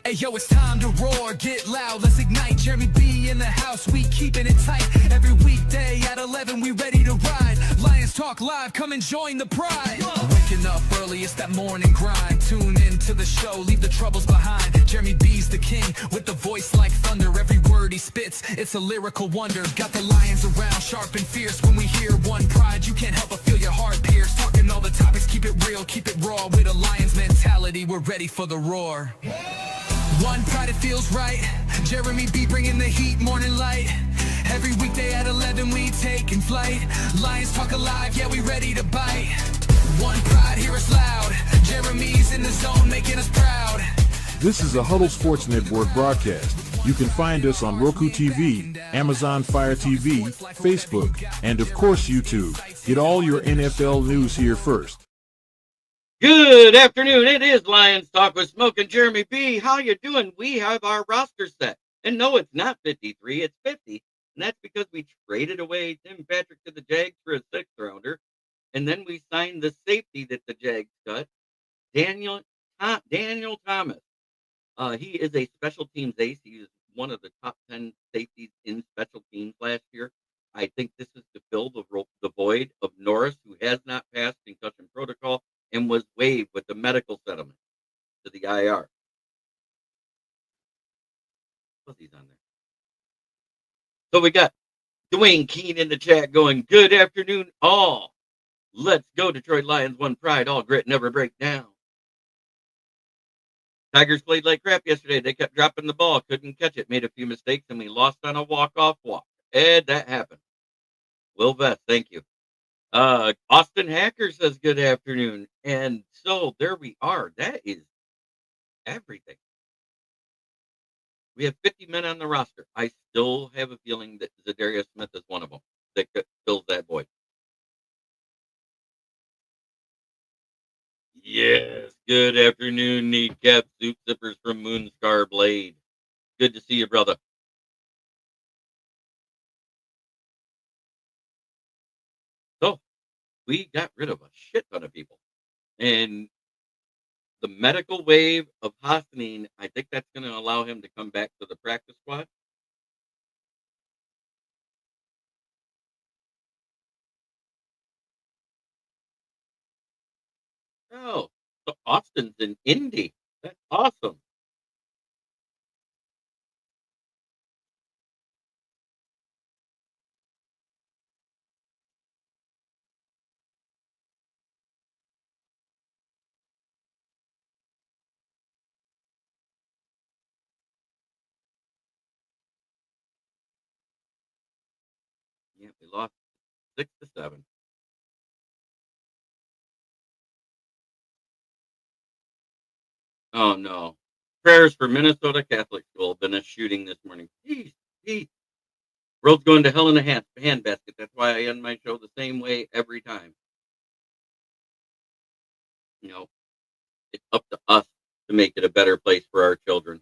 Hey yo, it's time to roar, get loud, let's ignite. Jeremy B in the house, we keeping it tight. Every weekday at 11, we ready to ride. Lions Talk Live, come and join the pride. Waking up early, it's that morning grind. Tune in to the show, leave the troubles behind. Jeremy B's the king, with the voice like thunder. Every word he spits, it's a lyrical wonder. Got the lions around, sharp and fierce. When we hear one pride, you can't help but feel your heart pierce. Talking all the topics, keep it real, keep it raw. With a lion's mentality, we're ready for the roar. One pride, it feels right. Jeremy B bringing the heat, morning light. Every weekday at 11, we taking flight. Lions Talk Alive, yeah, we ready to bite. One pride, hear us loud. Jeremy's in the zone, making us proud. This is a Huddle Sports Network broadcast. You can find us on Roku TV, Amazon Fire TV, Facebook, and of course YouTube. Get all your NFL news here first. Good afternoon. It is Lions Talk with Smoke and Jeremy B. How you doing? We have our roster set. And no, it's not 53, it's 50. And that's because we traded away Tim Patrick to the Jags for a sixth rounder. And then we signed the safety that the Jags cut, Daniel Thomas. He is a special teams ace. He is one of the top 10 safeties in special teams last year. I think this is to fill the void of Norris, who has not passed concussion protocol and was waived with the medical settlement to the IR. Fuzzy's on there. So we got Dwayne Keene in the chat going, good afternoon, all. Let's go, Detroit Lions, one pride, all grit, never break down. Tigers played like crap yesterday. They kept dropping the ball, couldn't catch it, made a few mistakes, and we lost on a walk-off walk. Ed, that happened. Will Vest, thank you. Austin Hacker says good afternoon. And so there we are. That is everything. We have 50 men on the roster. I still have a feeling that Zadarius Smith is one of them that fills that void. Yes. Good afternoon, kneecap suit zippers from Moonscar Blade. Good to see you, brother. So we got rid of a shit ton of people. And the medical wave of Hassanin, I think that's going to allow him to come back to the practice squad. Oh, so Austin's in Indy. That's awesome. Yeah, we lost 6-7. Oh no. Prayers for Minnesota Catholic School. Been a shooting this morning. Jeez. World's going to hell in a handbasket. That's why I end my show the same way every time. You know, it's up to us to make it a better place for our children.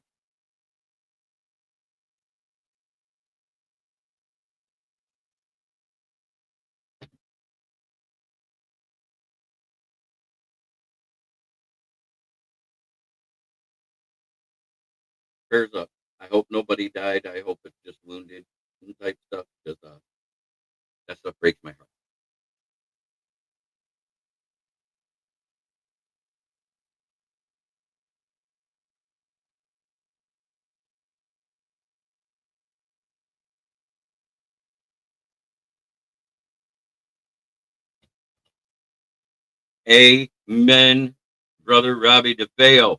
Prayers up. I hope nobody died. I hope it's just wounded type stuff, because that stuff breaks my heart. Amen, brother Robbie DeFeo,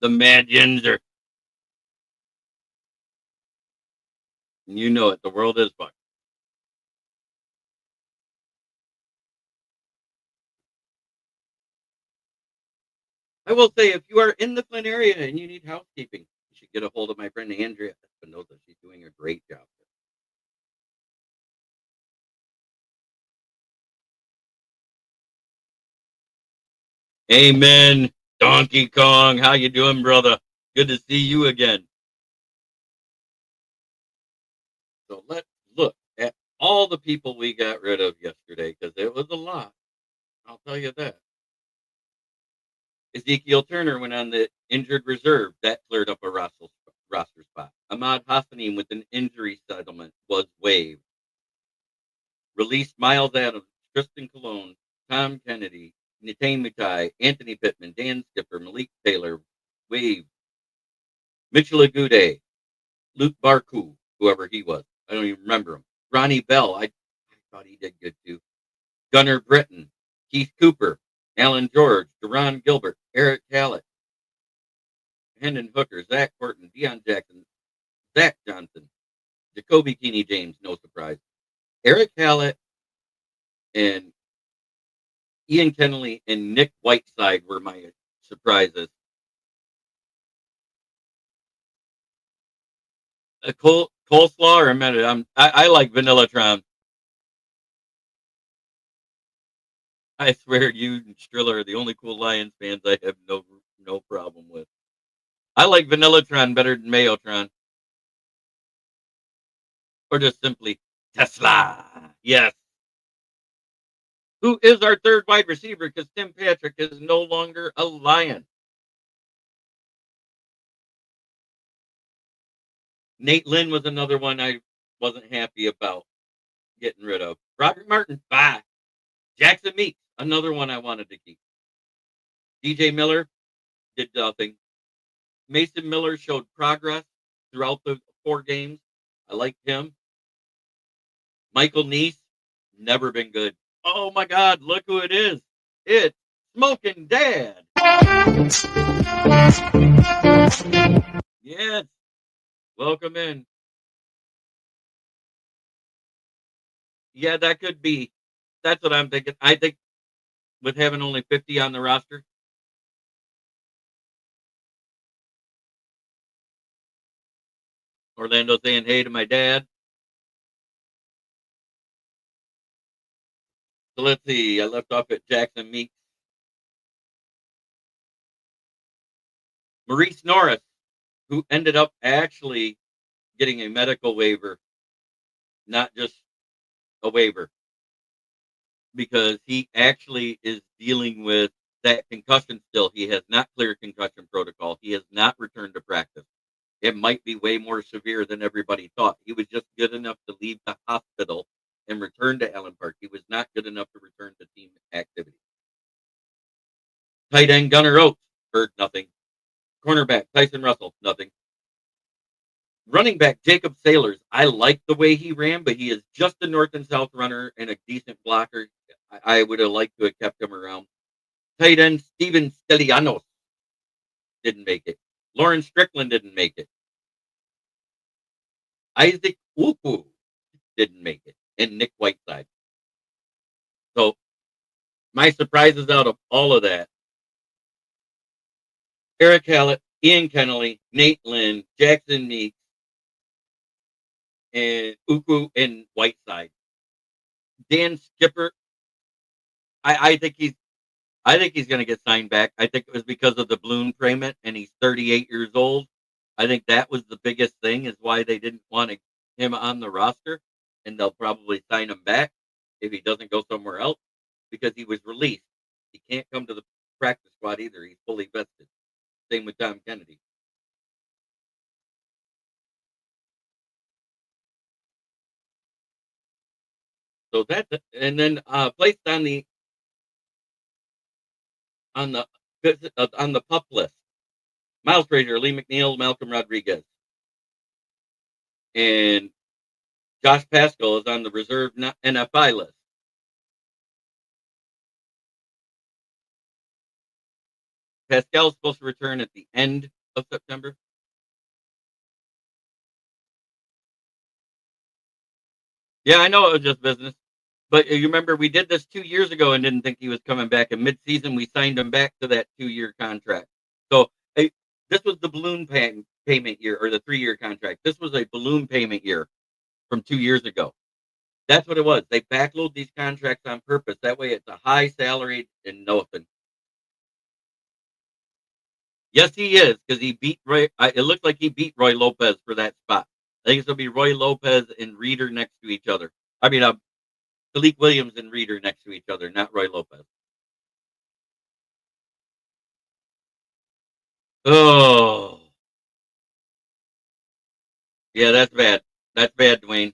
the Mad Yenzer. You know it. The world is fucked. I will say, if you are in the Flint area and you need housekeeping, you should get a hold of my friend Andrea Espinosa. She's doing a great job. Amen, Donkey Kong. How you doing, brother? Good to see you again. So let's look at all the people we got rid of yesterday, because it was a lot. I'll tell you that. Ezekiel Turner went on the injured reserve. That cleared up a roster spot. Ahmad Hassanin with an injury settlement was waived. Released Miles Adams, Tristan Colon, Tom Kennedy, Natane Mutai, Anthony Pittman, Dan Skipper, Malik Taylor, waived. Mitchell Agude, Luke Barku, whoever he was. I don't even remember him. Ronnie Bell, I thought he did good too. Gunnar Britton, Keith Cooper, Alan George, Deron Gilbert, Eric Hallett, Hendon Hooker, Zach Horton, Deion Jackson, Zach Johnson, Jacoby Keeney James, no surprise. Eric Hallett and Ian Kennelly and Nick Whiteside were my surprises. Coleslaw or a minute? I like Vanillatron. I swear you and Striller are the only cool Lions fans I have no problem with. I like Vanillatron better than Mayotron. Or just simply Tesla. Yes. Who is our third wide receiver? Because Tim Patrick is no longer a Lion. Nate Lynn was another one I wasn't happy about getting rid of. Robert Martin, bye. Jackson Meeks, another one I wanted to keep. DJ Miller did nothing. Mason Miller showed progress throughout the 4 games. I liked him. Michael Neese, never been good. Oh my God, look who it is. It's Smoking Dad. Yes. Welcome in. Yeah, that could be. That's what I'm thinking. I think with having only 50 on the roster. Orlando saying hey to my dad. So let's see. I left off at Jackson Meeks. Maurice Norris, who ended up actually getting a medical waiver, not just a waiver, because he actually is dealing with that concussion still. He has not cleared concussion protocol. He has not returned to practice. It might be way more severe than everybody thought. He was just good enough to leave the hospital and return to Allen Park. He was not good enough to return to team activity. Tight end Gunnar Oates, heard nothing. Cornerback Tyson Russell, nothing. Running back Jacob Sailors, I like the way he ran, but he is just a north and south runner and a decent blocker. I would have liked to have kept him around. Tight end Steven Stelianos didn't make it. Lauren Strickland didn't make it. Isaac Upu didn't make it. And Nick Whiteside. So my surprises out of all of that: Eric Hallett, Ian Kennelly, Nate Lynn, Jackson Meeks, and Uku and Whiteside. Dan Skipper, I think he's going to get signed back. I think it was because of the balloon payment, and he's 38 years old. I think that was the biggest thing, is why they didn't want him on the roster, and they'll probably sign him back if he doesn't go somewhere else, because he was released. He can't come to the practice squad either. He's fully vested. Same with Tom Kennedy. So that's it. And then placed on the pup list: Miles Frazier, Lee McNeil, Malcolm Rodriguez, and Josh Pascal is on the reserve NFI list. Pascal's supposed to return at the end of September. Yeah, I know it was just business. But you remember we did this 2 years ago and didn't think he was coming back. And mid-season, we signed him back to that 2-year contract. So this was the balloon payment year, or the 3-year contract. This was a balloon payment year from 2 years ago. That's what it was. They backload these contracts on purpose. That way it's a high salary and nothing. Yes, he is, because he beat Roy. It looks like he beat Roy Lopez for that spot. I think it's going to be Roy Lopez and Reeder next to each other. I mean, Malik Williams and Reeder next to each other, not Roy Lopez. Oh, yeah, that's bad. That's bad, Dwayne.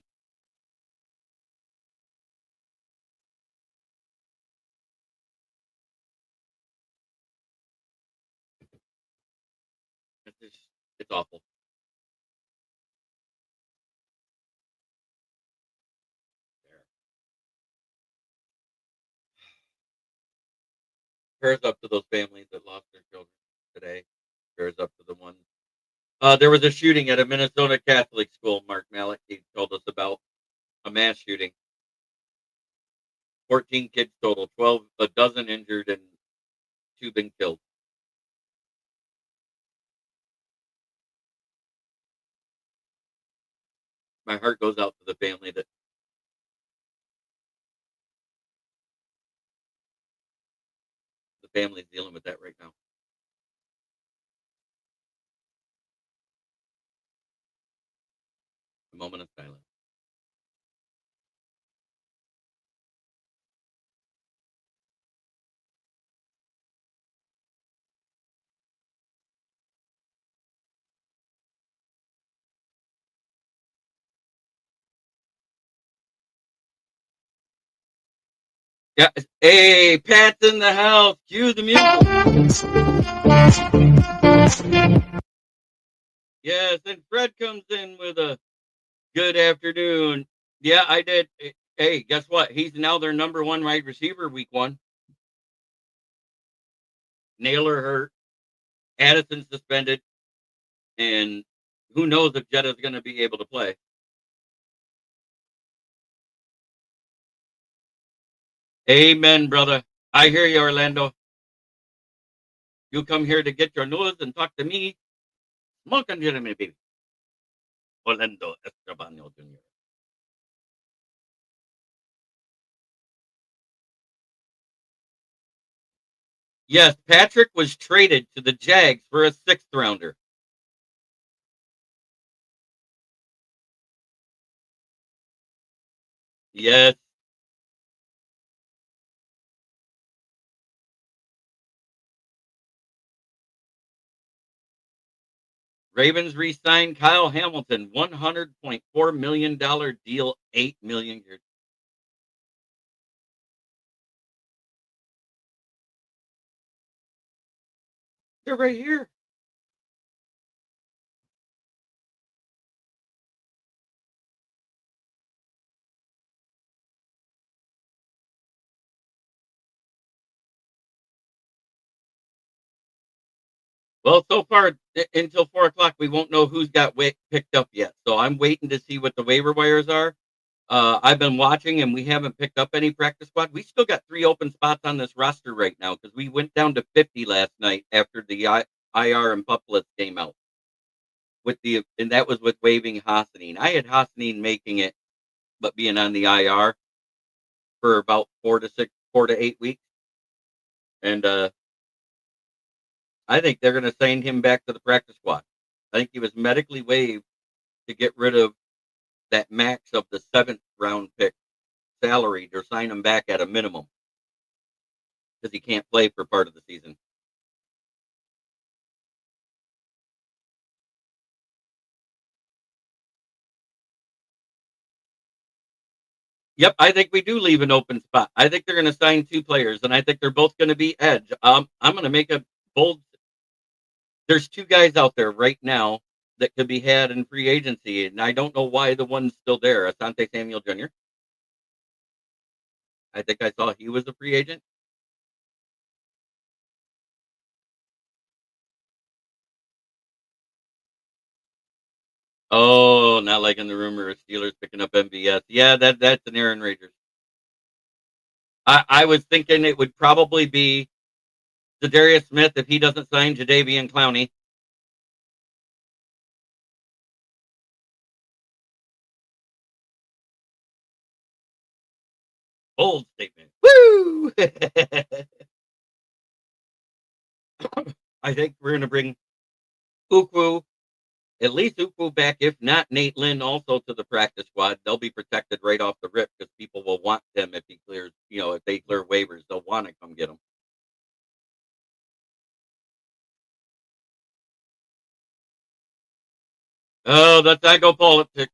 It's awful. Prayers up to those families that lost their children today. Prayers up to the ones. There was a shooting at a Minnesota Catholic school. Mark Malik he told us about a mass shooting. 14 kids total, 12, a dozen injured, and two been killed. My heart goes out to the family that the family's dealing with that right now. A moment of silence. Yeah. Hey, Pat's in the house. Cue the music. Yes, and Fred comes in with a good afternoon. Yeah, I did. Hey, guess what? He's now their number one wide receiver week one. Naylor hurt. Addison suspended. And who knows if Jetta's going to be able to play. Amen, brother. I hear you, Orlando. You come here to get your news and talk to me. Smoking Jeremy, baby. Orlando Escobar Jr. Yes, Patrick was traded to the Jags for a sixth rounder. Yes. Ravens re-signed Kyle Hamilton, $100.4 million deal, $8 million. They're right here. Well, so far until 4 o'clock, we won't know who's got picked up yet. So I'm waiting to see what the waiver wires are. I've been watching, and we haven't picked up any practice squad. We still got 3 open spots on this roster right now because we went down to 50 last night after the IR and Puplets came out and that was with waiving Hassanine. I had Hassanine making it, but being on the IR for about 4 to 8 weeks, and I think they're going to sign him back to the practice squad. I think he was medically waived to get rid of that max of the seventh round pick salary to sign him back at a minimum because he can't play for part of the season. Yep, I think we do leave an open spot. I think they're going to sign 2 players, and I think they're both going to be edge. I'm going to make a bold. There's 2 guys out there right now that could be had in free agency, and I don't know why the one's still there. Asante Samuel Jr. I think I saw he was a free agent. Oh, not liking the rumor of Steelers picking up MVS. Yeah, that's an Aaron Rodgers. I was thinking it would probably be Zadarius Smith if he doesn't sign Jadeveon Clowney. Bold statement. Woo! I think we're going to bring Ukwu, at least Ukwu back, if not Nate Lynn also to the practice squad. They'll be protected right off the rip because people will want them if he clears, if they clear waivers, they'll want to come get them. Oh, that's psycho politics.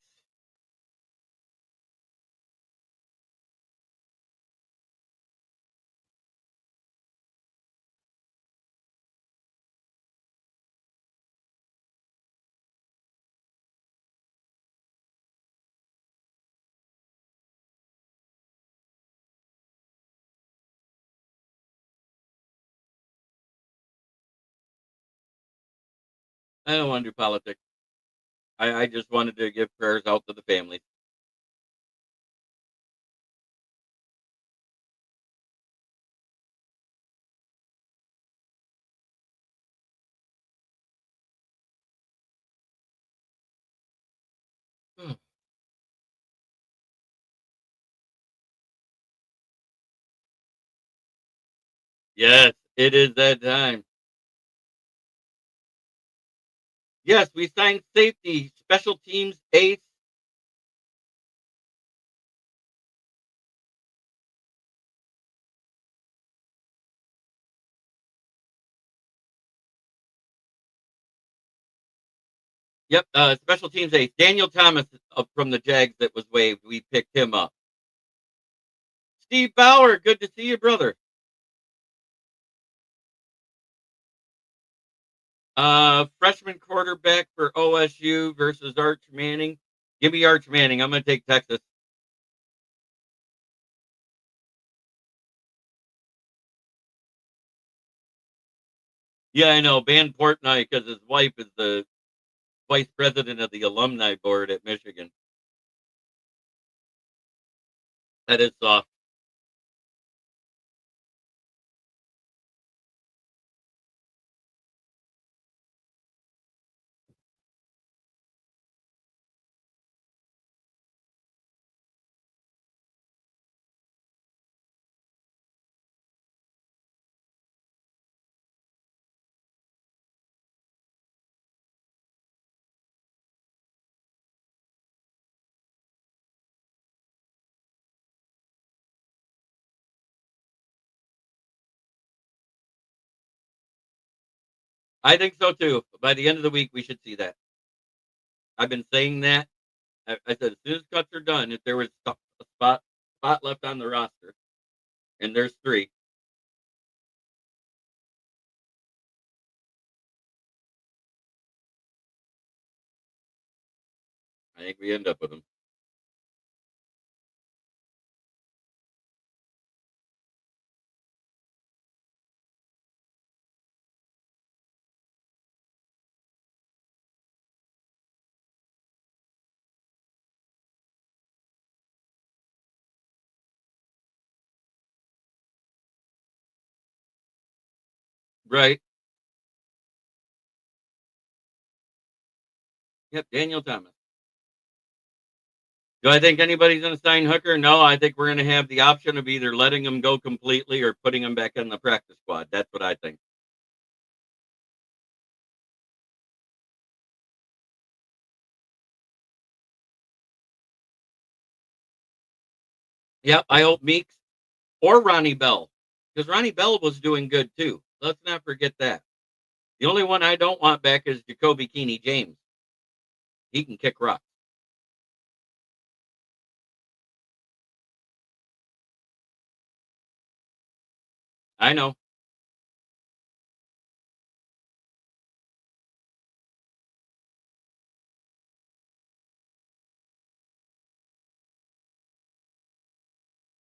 I don't want to do politics. I just wanted to give prayers out to the family. Yes, it is that time. Yes, we signed safety, special teams ace. Yep, special teams ace. Daniel Thomas from the Jags that was waived. We picked him up. Steve Bauer, good to see you, brother. Freshman quarterback for OSU versus Arch Manning. Give me Arch Manning. I'm going to take Texas. Yeah, I know. Ban Portnoy because his wife is the vice president of the alumni board at Michigan. That is soft. I think so too. By the end of the week, we should see that. I've been saying that. I said as soon as cuts are done, if there was a spot left on the roster, and there's three, I think we end up with them. Right? Yep. Daniel Thomas. Do I think anybody's going to sign Hooker? No, I think we're going to have the option of either letting him go completely or putting him back in the practice squad. That's what I think. Yep. I hope Meeks or Ronnie Bell, because Ronnie Bell was doing good too. Let's not forget that. The only one I don't want back is Jacoby Keeney James. He can kick rocks. I know.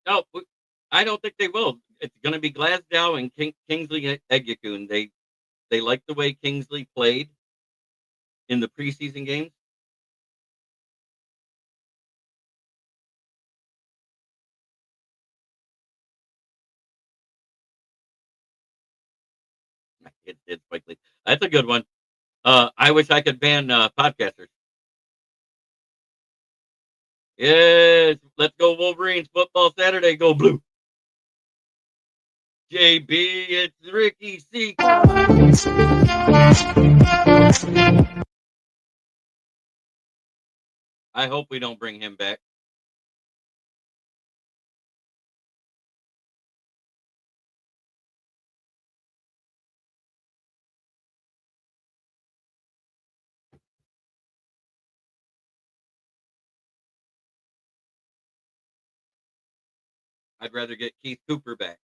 No, I don't think they will. It's going to be Glasgow and Kingsley Egekun. They like the way Kingsley played in the preseason games. It's quickly. That's a good one. I wish I could ban podcasters. Yes, let's go Wolverines football Saturday. Go blue. JB, it's Ricky C. I hope we don't bring him back. I'd rather get Keith Cooper back.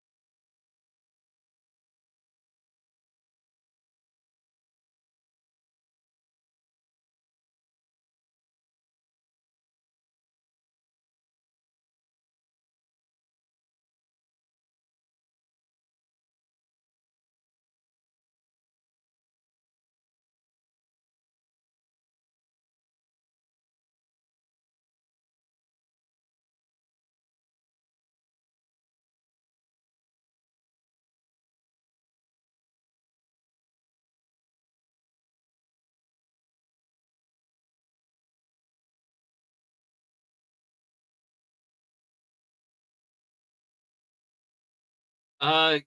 Uh,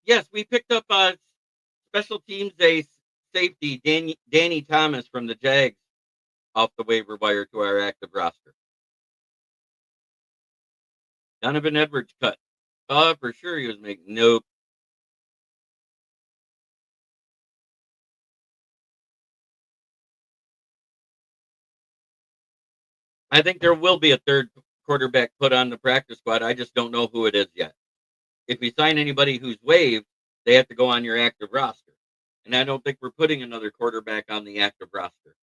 yes, we picked up special teams safety Danny Thomas from the Jags off the waiver wire to our active roster. Donovan Edwards cut. For sure he was making nope. I think there will be a third quarterback put on the practice squad. I just don't know who it is yet. If we sign anybody who's waived, they have to go on your active roster. And I don't think we're putting another quarterback on the active roster.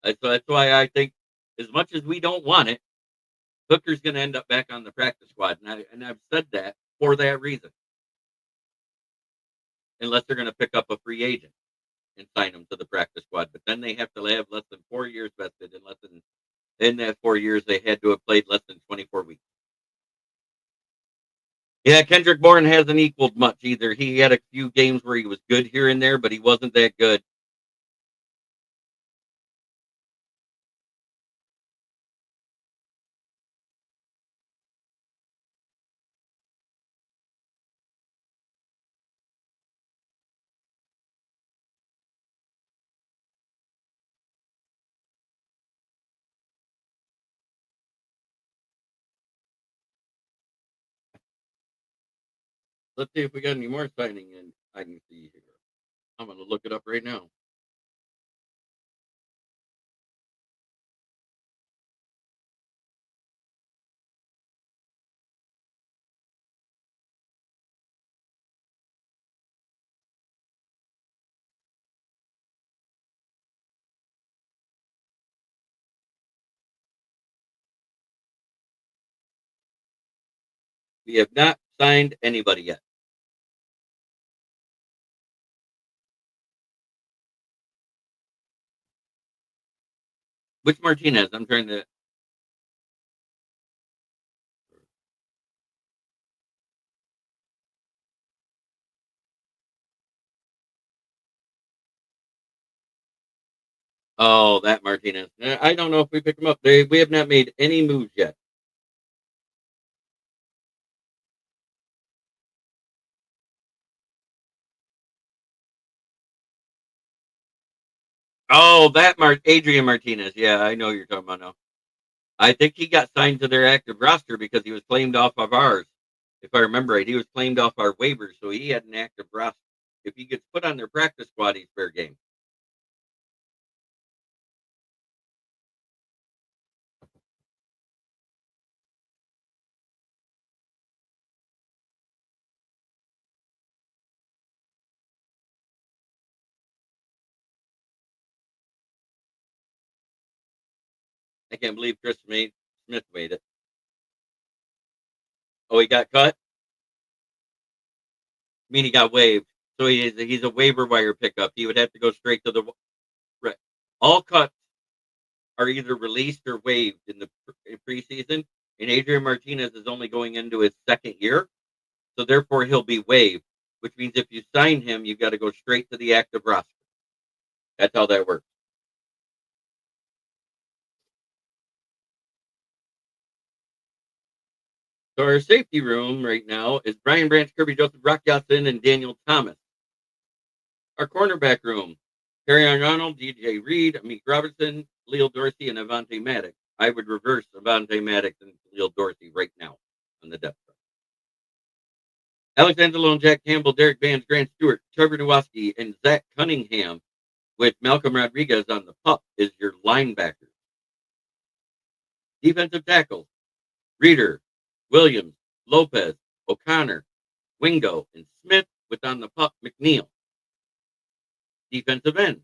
So that's why I think, as much as we don't want it, Hooker's going to end up back on the practice squad. And I've said that for that reason. Unless they're going to pick up a free agent and sign him to the practice squad. But then they have to have less than 4 years vested, and in that 4 years, they had to have played less than 24 weeks. Yeah, Kendrick Bourne hasn't equaled much either. He had a few games where he was good here and there, but he wasn't that good. Let's see if we got any more signing in. I can see here. I'm going to look it up right now. We have not signed anybody yet. Which Martinez? I'm trying to. Oh, that Martinez. I don't know if we picked him up. We have not made any moves yet. Oh, that Adrian Martinez. Yeah, I know who you're talking about now. I think he got signed to their active roster because he was claimed off of ours. If I remember right, he was claimed off our waivers, so he had an active roster. If he gets put on their practice squad, he's fair game. I can't believe Smith made it. Oh, he got cut? I mean, he got waived. So he's a waiver wire pickup. He would have to go straight to the right. All cuts are either released or waived in the preseason. And Adrian Martinez is only going into his second year. So therefore, he'll be waived, which means if you sign him, you've got to go straight to the active roster. That's how that works. So our safety room right now is Brian Branch, Kirby Joseph, Brock Yassin, and Daniel Thomas. Our cornerback room, Terry Arnold, DJ Reed, Amik Robertson, Leo Dorsey, and Avante Maddox. I would reverse Avante Maddox and Leo Dorsey right now on the depth chart. Alex Anzalone, Jack Campbell, Derek Vance, Grant Stewart, Trevor Nowoski, and Zach Cunningham with Malcolm Rodriguez on the pup is your linebacker. Defensive tackle, Reeder, Williams, Lopez, O'Connor, Wingo, and Smith with on the puck McNeil. Defensive end.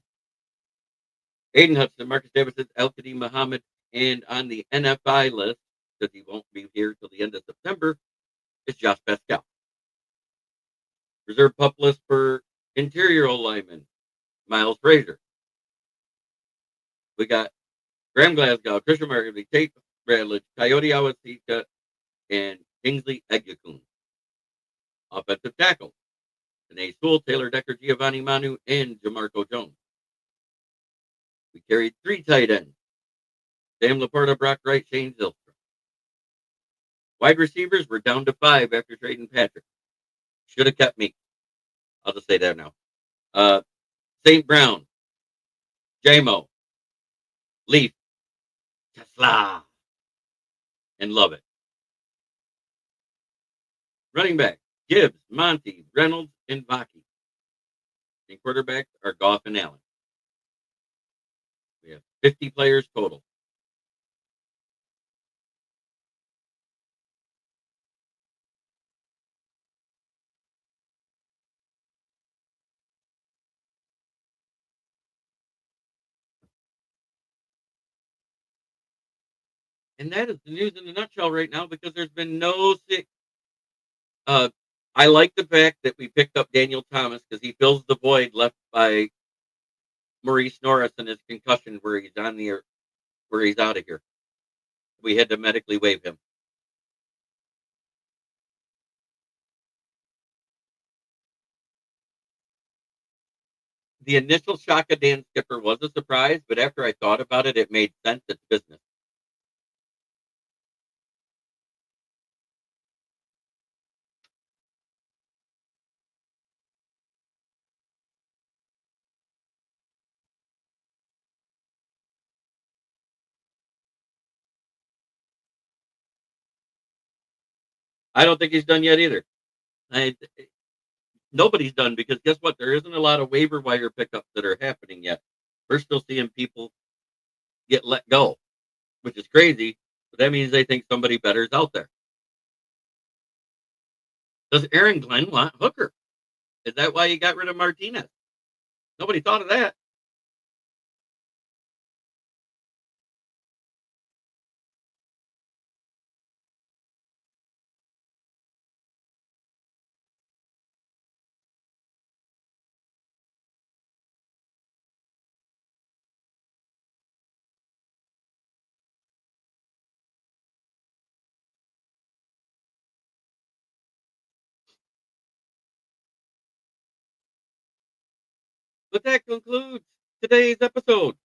Aiden Hudson, Marcus Davidson, Al-Qadim Muhammad, and on the NFI list, because he won't be here till the end of September, is Josh Pascal. Reserve pup list for interior lineman, Miles Frazier. We got Graham Glasgow, Christian Martin, Tate Bradley, Coyote Awasika, and Kingsley Egyakun. Offensive tackle, Danae Sewell, Taylor Decker, Giovanni Manu, and Jamarco Jones. We carried 3 tight ends, Sam Laporta, Brock Wright, Shane Zilstra. Wide receivers were down to 5 after trading Patrick. Should have kept me. I'll just say that now. St. Brown, JMO, Leaf, Tesla, and Love It. Running back, Gibbs, Monty, Reynolds, and Vaki. And quarterbacks are Goff and Allen. We have 50 players total. And that is the news in a nutshell right now, because there's been no sick. I like the fact that we picked up Daniel Thomas because he fills the void left by Maurice Norris and his concussion, where he's out of here. We had to medically waive him. The initial shock of Dan Skipper was a surprise, but after I thought about it, it made sense. It's business. I don't think he's done yet either. Nobody's done, because guess what? There isn't a lot of waiver wire pickups that are happening yet. We're still seeing people get let go, which is crazy, but that means they think somebody better is out there. Does Aaron Glenn want Hooker? Is that why he got rid of Martinez? Nobody thought of that. But that concludes today's episode.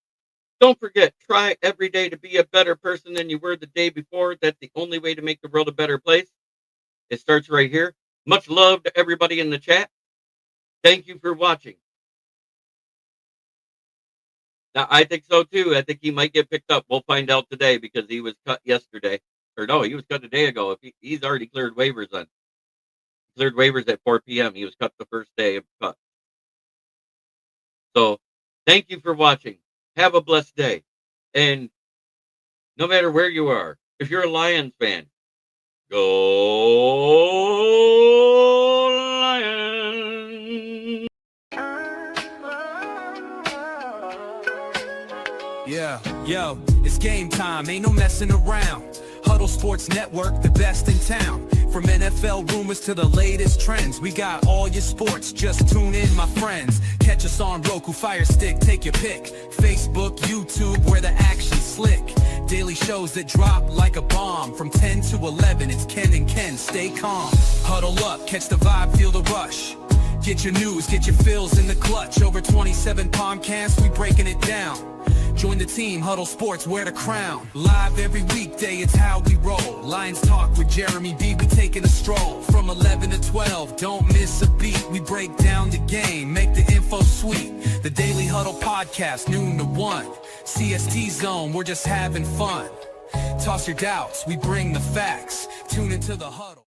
Don't forget, try every day to be a better person than you were the day before. That's the only way to make the world a better place. It starts right here. Much love to everybody in the chat. Thank you for watching. Now, I think so too. I think he might get picked up. We'll find out today, because he was cut yesterday. Or no, he was cut a day ago. If he's already cleared waivers on. Cleared waivers at 4 p.m. He was cut the first day of cut. So, thank you for watching. Have a blessed day. And no matter where you are, if you're a Lions fan, go Lions! Yeah, yo, it's game time, ain't no messing around. Huddle Sports Network, the best in town. From NFL rumors to the latest trends, we got all your sports, just tune in, my friends. Catch us on Roku, Fire Stick, take your pick. Facebook, YouTube, where the action's slick. Daily shows that drop like a bomb. From 10 to 11, it's Ken and Ken, stay calm. Huddle up, catch the vibe, feel the rush. Get your news, get your fills in the clutch. Over 27 podcasts, we breaking it down. Join the team, Huddle Sports, wear the crown. Live every weekday, it's how we roll. Lions Talk with Jeremy B, we taking a stroll. From 11 to 12, don't miss a beat. We break down the game, make the info sweet. The Daily Huddle Podcast, noon to 1. CST Zone, we're just having fun. Toss your doubts, we bring the facts. Tune into the Huddle.